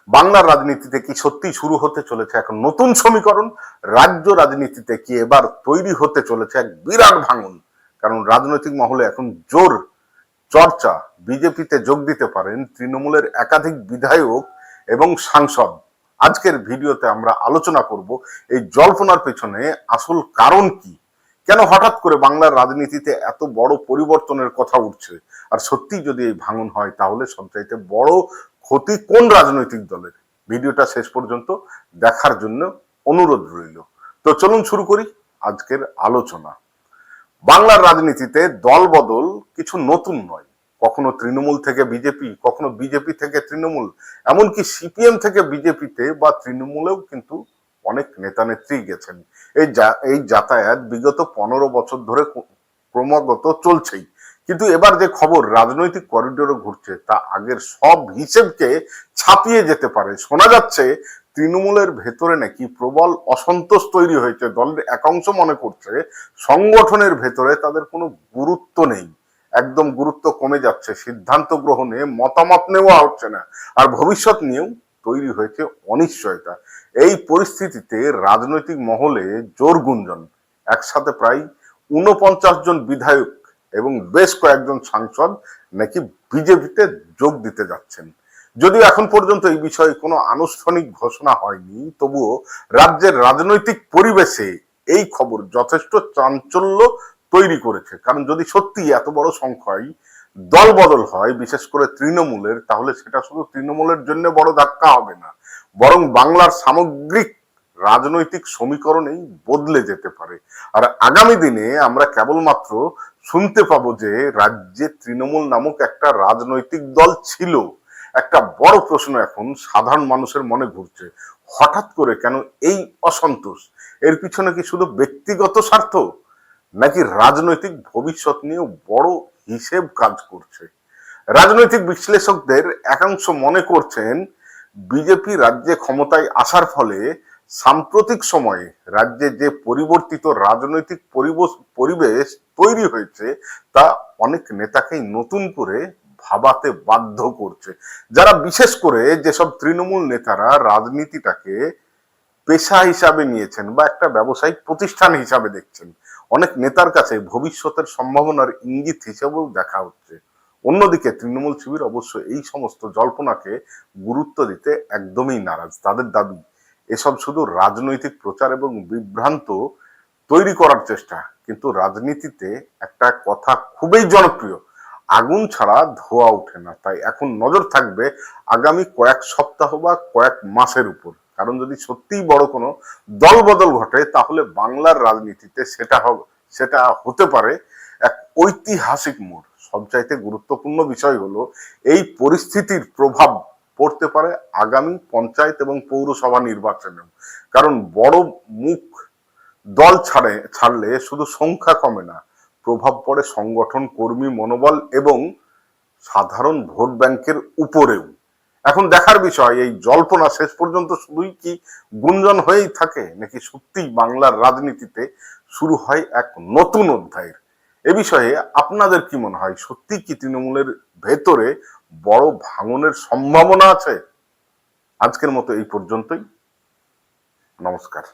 বাংলার রাজনীতিতে কি সত্যি শুরু হতে চলেছে এক নতুন সমীকরণ? রাজ্য রাজনীতিতে কি এবার তৈরি হতে চলেছে এক বিরাট ভাঙন? কারণ রাজনৈতিক মহলে এখন জোর চর্চা বিজেপিতে যোগ দিতে পারেন তৃণমূলের একাধিক বিধায়ক এবং সাংসদ। আজকের ভিডিওতে আমরা আলোচনা করব এই জল্পনার পেছনে আসল কারণ কি, কেন হঠাৎ করে বাংলার রাজনীতিতে এত বড় পরিবর্তনের কথা উঠছে, আর সত্যি যদি এই ভাঙন হয় তাহলে সবচাইতে বড় ক্ষতি কোন রাজনৈতিক দলের। ভিডিওটা শেষ পর্যন্ত দেখার জন্য অনুরোধ রইল। তো চলুন শুরু করি আজকের আলোচনা। বাংলার রাজনীতিতে দল বদল কিছু নতুন নয়। কখনো তৃণমূল থেকে বিজেপি, কখনো বিজেপি থেকে তৃণমূল, এমনকি সিপিএম থেকে বিজেপিতে বা তৃণমূলেও কিন্তু অনেক নেতা নেত্রী গেছেন। এই যাতায়াত বিগত 15 বছর ধরে ক্রমাগত চলছেই। কিন্তু এবার যে খবর রাজনৈতিক করিডোরে ঘুরছে তা আগের সব হিসেবকে ছাপিয়ে যেতে পারে। শোনা যাচ্ছে তৃণমূলের ভেতরে নাকি প্রবল অসন্তোষ তৈরি হয়েছে। দলের একাংশ মনে করছে সংগঠনের ভেতরে তাদের কোনো গুরুত্ব নেই, একদম গুরুত্ব কমে যাচ্ছে, সিদ্ধান্ত গ্রহণে মতামত নেওয়া হচ্ছে না, আর ভবিষ্যৎ নিয়েও তৈরি হয়েছে অনিশ্চয়তা। এই পরিস্থিতিতে রাজনৈতিক মহলে জোর গুঞ্জন, একসাথে প্রায় 49 জন বিধায়ক এবং বেশ কয়েকজন সাংসদ নাকি বিজেপিতে যোগ দিতে যাচ্ছেন। যদিও এখন পর্যন্ত এই বিষয়ে কোনো আনুষ্ঠানিক ঘোষণা হয়নি, তবুও রাজ্যের রাজনৈতিক পরিবেশে এই খবর যথেষ্ট চাঞ্চল্য তৈরি করেছে। কারণ যদি সত্যি এত বড় সংখ্যায় দল বদল হয়, বিশেষ করে তৃণমূলের, তাহলে সেটা শুধু তৃণমূলের জন্য বড় ধাক্কা হবে না, বরং বাংলার সামগ্রিক রাজনৈতিক সমীকরণেই বদলে যেতে পারে। আর আগামী দিনে আমরা কেবলমাত্র শুনতে পাবো যে রাজ্যে তৃণমূল নামক একটা রাজনৈতিক দল ছিল। একটা বড় প্রশ্ন এখন সাধারণ মানুষের মনে ঘুরছে, হঠাৎ করে কেন এই অসন্তোষ? এর পিছনে কি শুধু ব্যক্তিগত স্বার্থ, নাকি রাজনৈতিক ভবিষ্যৎ নিয়েও বড় হিসেব কাজ করছে? রাজনৈতিক বিশ্লেষকদের একাংশ মনে করছেন বিজেপি রাজ্যে ক্ষমতায় আসার ফলে সাম্প্রতিক সময়ে রাজ্যে যে পরিবর্তিত রাজনৈতিক পরিবেশ তৈরি হয়েছে তা অনেক নেতাকেই নতুন করে ভাবাতে বাধ্য করছে। যারা, বিশেষ করে যেসব তৃণমূল নেতারা রাজনীতিটাকে পেশা হিসাবে নিয়েছেন বা একটা ব্যবসায়িক প্রতিষ্ঠান হিসাবে দেখছেন, অনেক নেতার কাছে ভবিষ্যতের সম্ভাবনার ইঙ্গিত হিসেবেও দেখা হচ্ছে। অন্যদিকে তৃণমূল শিবির অবশ্য এই সমস্ত জল্পনাকে গুরুত্ব দিতে একদমই নারাজ। তাদের দাবি এসব শুধু রাজনৈতিক প্রচার এবং বিভ্রান্ত তৈরি করার চেষ্টা। কিন্তু রাজনীতিতে একটা কথা খুবই জনপ্রিয়, আগুন ছাড়া ধোঁয়া ওঠে না। তাই এখন নজর থাকবে আগামী কয়েক সপ্তাহ বা কয়েক মাসের উপর। কারণ যদি সত্যিই বড় কোনো দল বদল ঘটে তাহলে বাংলার রাজনীতিতে সেটা হতে পারে এক ঐতিহাসিক মোড়। সবচাইতে গুরুত্বপূর্ণ বিষয় হলো এই পরিস্থিতির প্রভাব পড়তে পারে আগামী পঞ্চায়েত এবং পৌরসভা নির্বাচনেও। কারণ বড় মুখ দল ছাড়লে শুধু সংখ্যা কমে না, প্রভাব পড়ে সংগঠন, কর্মী মনোবল এবং সাধারণ ভোট ব্যাংকের উপরেও। এখন দেখার বিষয় এই জল্পনা শেষ পর্যন্ত শুধুই কি গুঞ্জন হয়েই থাকে, নাকি সত্যিই বাংলার রাজনীতিতে শুরু হয় এক নতুন অধ্যায়ের। এ বিষয়ে আপনাদের কি মনে হয়? সত্যি কি তৃণমূলের ভেতরে বড় ভাঙনের সম্ভাবনা আছে? আজকের মতো এই পর্যন্তই। নমস্কার।